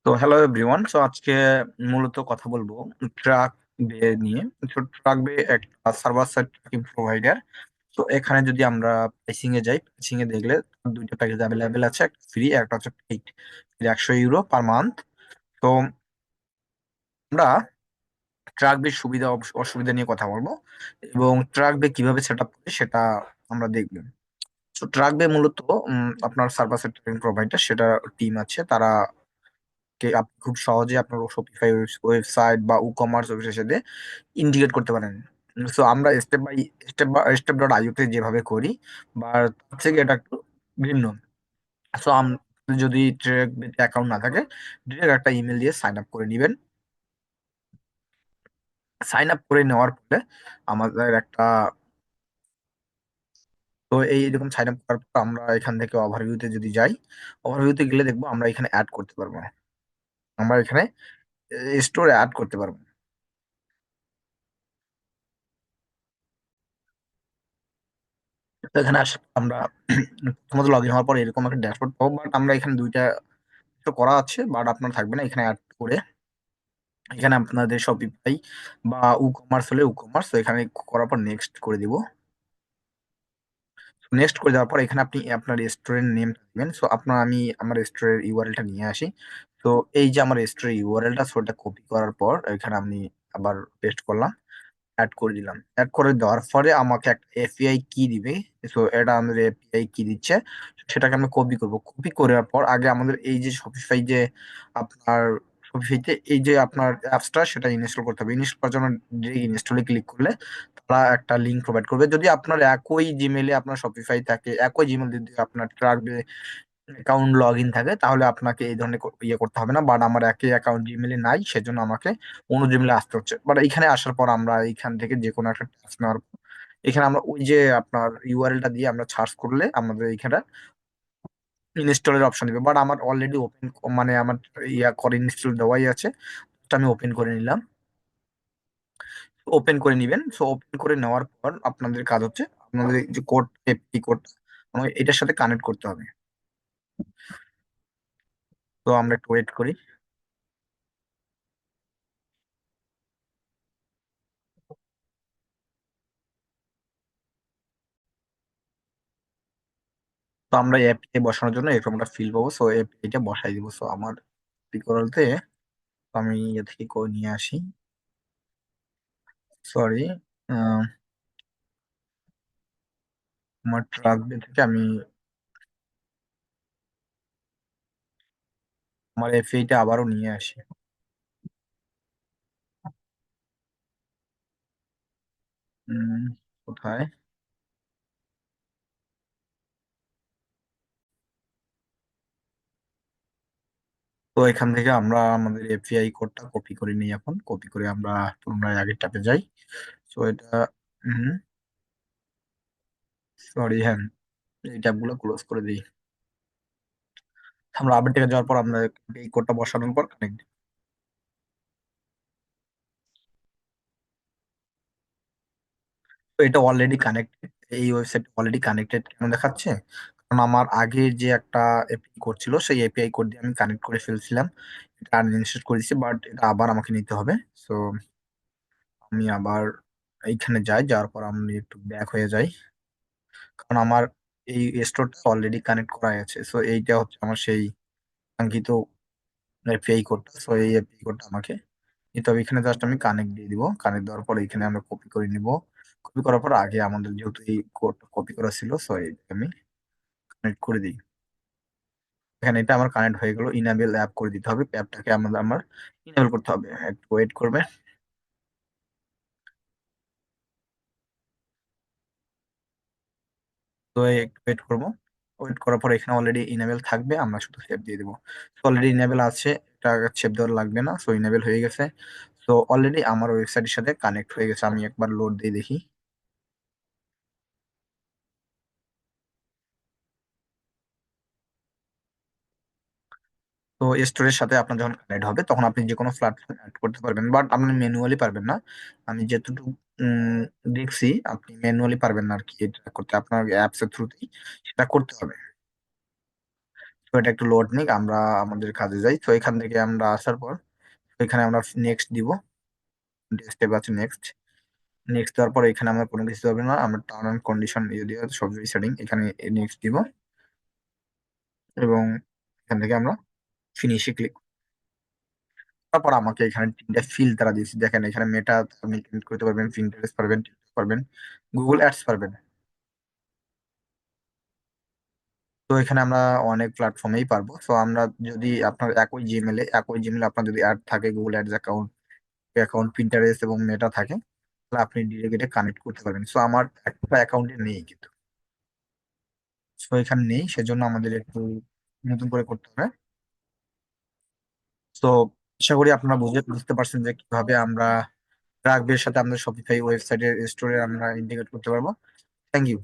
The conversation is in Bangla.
তো হ্যালো এভরিওয়ান। সো আজকে মূলত কথা বলবো ট্রাক বে নিয়ে। তো ট্রাক বে একটা সার্ভার সাইড ট্র্যাকিং প্রোভাইডার। তো এখানে যদি আমরা প্রাইসিং এ যাই, প্রাইসিং এ দেখলে দুইটা প্যাকেজ অ্যাভেলেবেল আছে, একটা ফ্রি একটা হচ্ছে পেইড। 100 euro per month. তো আমরা ট্রাক বে সুবিধা অসুবিধা নিয়ে কথা বলবো এবং ট্রাক বে কিভাবে সেট আপ করে সেটা আমরা দেখবো। তো ট্রাক বে মূলত আপনার সার্ভার সাইড ট্র্যাকিং প্রোভাইডার, সেটা টিম আছে, তারা আপনি খুব সহজে আপনার শপিফাই ওয়েবসাইট বা ই কমার্স ওয়েবসাইটের সাথে ইন্টিগ্রেট করতে পারেন। সো আমরা স্টেপ ডট আইওতে যেভাবে করি বা তার থেকে এটা একটু ভিন্ন। সো যদি ডিরেক্ট অ্যাকাউন্ট না থাকে, ডিরেক্ট একটা ইমেল দিয়ে সাইন আপ করে নেবেন। সাইন আপ করে নেওয়ার পরে আমাদের একটা, তো এইরকম সাইন আপ করার পর আমরা এখান থেকে ওভারভিউতে যদি যাই, ওভারভিউতে গেলে দেখবো আমরা এখানে অ্যাড করতে পারবো। আমরা এখানে স্টোরে অ্যাড করতে পারবো। তো এখানে আমরা প্রথমত লগ ইন হওয়ার পর এরকম একটা ড্যাশবোর্ড পাবো, বাট আমরা এখানে দুইটা তো করা আছে, বাট আপনার থাকবে না। এখানে অ্যাড করে এখানে আপনাদের শপিফাই বা ই কমার্স হলে ই কমার্স, তো এখানে করার পর নেক্সট করে দিব। নেক্সট করে দেওয়ার পর এখানে আপনি আপনার রেস্টুরেন্ট নেম দিবেন। সো আমি আমার রেস্টুরেন্ট ইউআরএলটা নিয়ে আসি। তো এই যে আমার রেস্টুরেন্ট ইউআরএলটা, সো ওটা কপি করার পর এখানে আমি আবার পেস্ট করলাম, অ্যাড করে দিলাম। অ্যাড করে দেওয়ার পরে আমাকে একটা এপিআই কি দিবে। সো এটা আমাদের এপিআই কি দিচ্ছে, সেটাকে আমরা কপি করব। কপি করার পর আগে আমাদের এই যে শপিফাই যে আপনার শপিফাইতে এই যে আপনার অ্যাপসটা সেটা ইনস্টল করতে হবে। ইনস্টল করার জন্য ইনস্টলে ক্লিক করলে তারা একটা লিঙ্ক প্রোভাইড করবে। যদি আপনার একই জিমেলে আপনার শপিফাই থাকে, একই জিমেল যদি আপনার ট্রাক অ্যাকাউন্ট লগ ইন থাকে, তাহলে আপনাকে এই ধরনের ইয়ে করতে হবে না। বাট আমার একই অ্যাকাউন্ট জিমেলে নাই, সেজন্য আমাকে অন্য জিমেলে আসতে হচ্ছে। বাট এখানে আসার পর আমরা এইখান থেকে যে কোনো একটা টাস্ক নেওয়ার পর এখানে আমরা ওই যে আপনার ইউআরএলটা দিয়ে আমরা সার্চ করলে আমাদের এখানে ইনস্টলের অপশন দিবে। বাট আমার অলরেডি ওপেন, মানে আমার ইয়া করে ইনস্টল দেওয়াই আছে, তো আমি ওপেন করে নিলাম। ওপেন করে নিবেন। সো ওপেন করে নেওয়ার পর আপনাদের কাজ হচ্ছে আপনাদের এই যে কোড, এপি কোড আমাকে এটার সাথে কানেক্ট করতে হবে। তো আমরা একটু ওয়েট করি। তো আমরা এপিআই বসানোর জন্য এরকম একটা ফিল পাবো। সো এপিআইটা বসাই দিব। সো আমার করতে আমি ইয়ে থেকে করে নিয়ে আসি। সরি, আমার ট্রাক বে থেকে আমি আমার এপিআইটা আবারও নিয়ে আসি। উম, কোথায়? তো এখান থেকে আমরা আমাদের এপিআই কোডটা কপি করে নিই। এখন কপি করে আমরা পুনরায় আগের ট্যাবে যাই। সো এটা সরি, হ্যাঁ, এই ট্যাবগুলো ক্লোজ করে দিই। আমরা আপডেট থেকে যাওয়ার পর আমরা এই কোডটা বসানোর পর কানেক্ট। তো এটা অলরেডি কানেক্টেড, এই ওয়েবসাইট অলরেডি কানেক্টেড কেন দেখাচ্ছে? কারণ আমার আগে যে একটা এপিআই কোড ছিল, সেই এপিআই কোড দিয়ে আমি কানেক্ট করে ফেলছিলাম, এটা আনইনস্টল করে দিচ্ছি, বাট এটা আবার আমাকে নিতে হবে। সো আমি আবার এইখানে যাই, যাওয়ার পর আমি একটু ব্যাক হয়ে যাই, কারণ আমার এই স্টোরটা অলরেডি কানেক্ট করা আছে। সো এইটা হচ্ছে আমার সেই কাঙ্ক্ষিত এপিআই কোডটা। সো এই এপিআই কোডটা আমাকে নিতে হবে। এখানে জাস্ট আমি কানেক্ট দিয়ে দিব। কানেক্ট দেওয়ার পর এখানে আমরা কপি করে নিব। কপি করার পর আগে আমাদের যেহেতু এই কোড কপি করা ছিল, সো আমি কানেক্ট করে দিই। এখানে এটা আমার কানেক্ট হয়ে গেল। ইনেবল অ্যাপ করে দিতে হবে, অ্যাপটাকে আমার ইনেবল করতে হবে। একটু ওয়েট করবে। তো একটু ওয়েট করবো। ওয়েট করার পর এখানে অলরেডি ইনেবল থাকবে, আমরা শুধু সেভ দিয়ে দেবো। অলরেডি ইনেবল আছে, এটা সেভ দেওয়ার লাগবে না। সো ইনেবল হয়ে গেছে। তো অলরেডি আমার ওয়েবসাইটের সাথে কানেক্ট হয়ে গেছে। আমি একবার লোড দিয়ে দেখি। তো স্টোরের সাথে আপনার যখন কানেক্ট হবে তখন আপনি যে কোনো প্ল্যাটফর্ম অ্যাড করতে পারবেন, বাট আপনি ম্যানুয়ালি পারবেন না। আমি যেটুকু দেখছি আপনি ম্যানুয়ালি পারবেন না আর কি, এটা করতে আপনার অ্যাপস এর থ্রুতেই সেটা করতে হবে। তো এটা একটু লোড নিক, আমরা আমাদের কাজে যাই। তো এখান থেকে আমরা আসার পর এখানে আমরা নেক্সট দিব, স্টেপ আছে নেক্সট। নেক্সট দেওয়ার পর এখানে আমরা কোনো কিছু হবে না, আমরা টার্ম অ্যান্ড কন্ডিশন দিয়ে দিয়ে সব সেটিং এখানে নেক্সট দিব, এবং এখান থেকে আমরা ফিনিশে ক্লিক। তারপর আমাকে এখানে তিনটা ফিল্ড তারা দিয়েছে, দেখেন এখানে মেটা আপনি ক্রিয়েট করতে পারবেন, পিন্টারেস্ট পারবেন, টিকটক পারবেন, গুগল অ্যাডস পারবেন। তো এখানে আমরা অনেক প্ল্যাটফর্মেই পারবো। তো আমরা যদি আপনার একই জিমেলে আপনার যদি অ্যাড থাকে, Google ads account, account Pinterest এবং মেটা থাকে, তাহলে আপনি ডিরেক্ট এটা কানেক্ট করতে পারবেন। সো আমার একটা অ্যাকাউন্টে নেই কিন্তু, সো এখানে নেই, সেজন্য আমাদের একটু নতুন করে করতে হবে। তো আশা করি আপনারা বুঝতে পারছেন যে কিভাবে আমরা গ্রাহকদের সাথে আমাদের শপিফাই ওয়েবসাইটের স্টোরে আমরা ইন্টিগ্রেট করতে পারবো। Thank you.